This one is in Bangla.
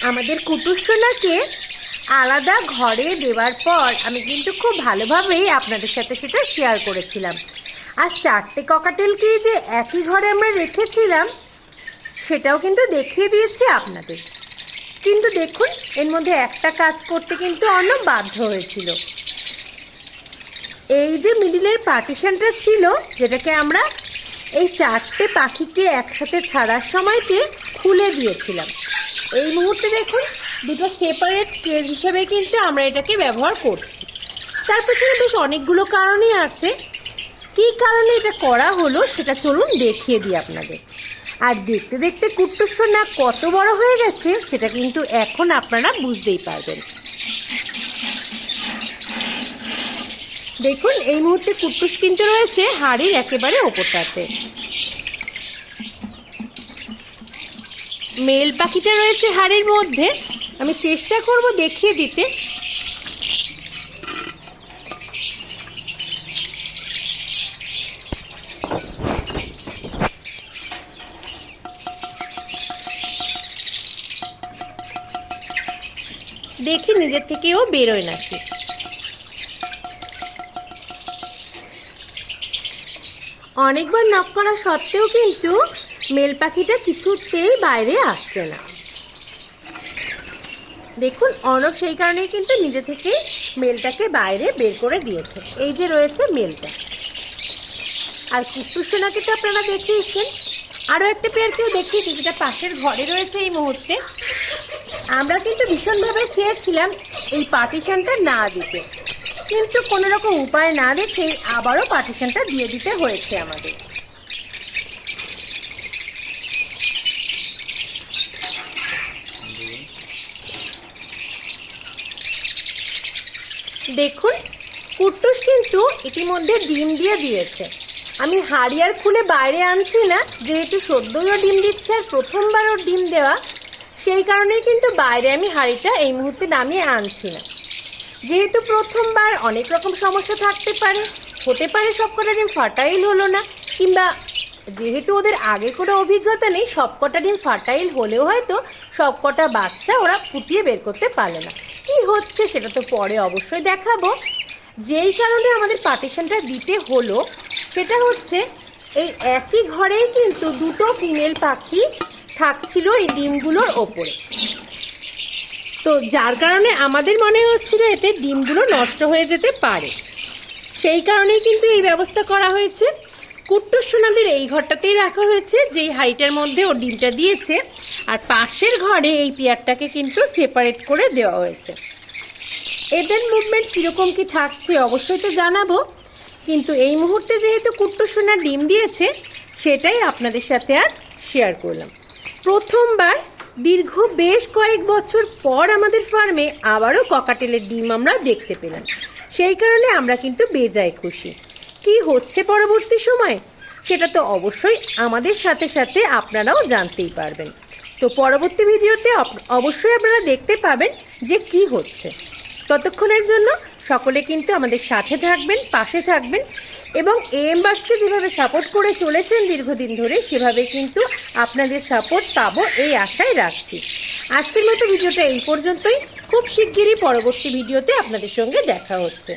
আমাদের কুটুসোনাকে আলাদা ঘরে দেওয়ার পর আমি কিন্তু খুব ভালোভাবেই আপনাদের সাথে সেটা শেয়ার করেছিলাম। আর 4টে ককাটেলকে যে একই ঘরে আমরা রেখেছিলাম সেটাও কিন্তু দেখিয়ে দিয়েছি আপনাদের। কিন্তু দেখুন, এর মধ্যে একটা কাজ করতে কিন্তু অর্ণব বাধ্য হয়েছিল। এই যে মিডিলের পার্টিশনটা ছিল, যেটাকে আমরা এই 4টে পাখিকে একসাথে ছাড়ার সময়তে খুলে দিয়েছিলাম, এই মুহূর্তে দেখুন দুটো সেপারেট কেজ হিসেবে কিন্তু আমরা এটাকে ব্যবহার করছি। তার পেছনে বেশ অনেকগুলো কারণই আছে। কী কারণে এটা করা হলো সেটা চলুন দেখিয়ে দিই আপনাদের। আর দেখতে দেখতে কুট্টুসোনা কত বড় হয়ে গেছে সেটা কিন্তু এখন আপনারা বুঝতেই পারবেন। দেখুন, এই মুহূর্তে কুট্টুস কিন্তু রয়েছে হাড়ির একেবারে ওপরটাতে। মেল পাখিটা রয়েছে হাড়ির মধ্যে। আমি চেষ্টা করব দেখিয়ে দিতে। দেখি নিজের থেকেও বেরোয় নাকি। অনেকবার নক করা সত্ত্বেও কিন্তু মেল পাখিটা কিছুতেই বাইরে আসছে না। দেখুন, অর্ণব সেই কারণেই কিন্তু নিজে থেকেই মেলটাকে বাইরে বের করে দিয়েছে। এই যে রয়েছে মেলটা। আর কুট্টুসোনাকে তো আপনারা দেখিয়েছেন। আরও একটা পেয়ারকেও দেখিয়ে দিই, যেটা পাশের ঘরে রয়েছে এই মুহূর্তে। আমরা কিন্তু ভীষণভাবে চেয়েছিলাম এই পার্টিশনটা না দিতে, কিন্তু কোনো রকম উপায় না দেখেই আবারও পার্টিশনটা দিয়ে দিতে হয়েছে আমাদের। দেখুন, কুট্টুস কিন্তু ইতিমধ্যে ডিম দিয়ে দিয়েছে। আমি হাড়ি আর খুলে বাইরে আনছি না, যেহেতু সদ্যই ডিম দিচ্ছে আর প্রথমবার ওর ডিম দেওয়া, সেই কারণেই কিন্তু বাইরে আমি হাড়িটা এই মুহূর্তে নামিয়ে আনছি না। যেহেতু প্রথমবার অনেক রকম সমস্যা থাকতে পারে, হতে পারে সবকটা ডিম ফার্টাইল হলো না, কিংবা যেহেতু ওদের আগে কোনো অভিজ্ঞতা নেই, সবকটা ডিম ফার্টাইল হলেও হয়তো সবকটা বাচ্চা ওরা ফুটিয়ে বের করতে পারলো না। কি হচ্ছে সেটা তো পরে অবশ্যই দেখাবো। যেই কারণে আমাদের পার্টিশনটা দিতে হলো সেটা হচ্ছে, এই একই ঘরেই কিন্তু দুটো ফিমেল পাখি থাকছিল এই ডিমগুলোর ওপরে। তো যার কারণে আমাদের মনে হচ্ছিল এতে ডিমগুলো নষ্ট হয়ে যেতে পারে। সেই কারণেই কিন্তু এই ব্যবস্থা করা হয়েছে। কুট্টুসোনাদের এই ঘরটাতেই রাখা হয়েছে, যেই হাঁড়িটার মধ্যে ও ডিমটা দিয়েছে। আর পাশের ঘরে এই পেয়ারটাকে কিন্তু সেপারেট করে দেওয়া হয়েছে। এদের মুভমেন্ট কীরকম কী থাকছে অবশ্যই তো জানাবো, কিন্তু এই মুহূর্তে যেহেতু কুট্টুসোনা ডিম দিয়েছে সেটাই আপনাদের সাথে আর শেয়ার করলাম। প্রথমবার দীর্ঘ বেশ কয়েক বছর পর আমাদের ফার্মে আবারও ককাটেলের ডিম আমরা দেখতে পেলাম। সেই কারণে আমরা কিন্তু বেজায় খুশি। কি হচ্ছে পরবর্তী সময় সেটা তো অবশ্যই আমাদের সাথে সাথে আপনারাও জানতেই পারবেন। তো পরবর্তী ভিডিওতে অবশ্যই আপনারা দেখতে পাবেন যে কি হচ্ছে। ততক্ষণের জন্য সকলে কিন্তু আমাদের সাথে থাকবেন, পাশে থাকবেন, এবং এম বাক্সকে যেভাবে সাপোর্ট করে চলেছেন দীর্ঘদিন ধরে, সেভাবে কিন্তু আপনাদের সাপোর্ট পাবো এই আশায় রাখছি। আজকের মতো ভিডিওটা এই পর্যন্তই। খুব শিগগিরই পরবর্তী ভিডিওতে আপনাদের সঙ্গে দেখা হচ্ছে।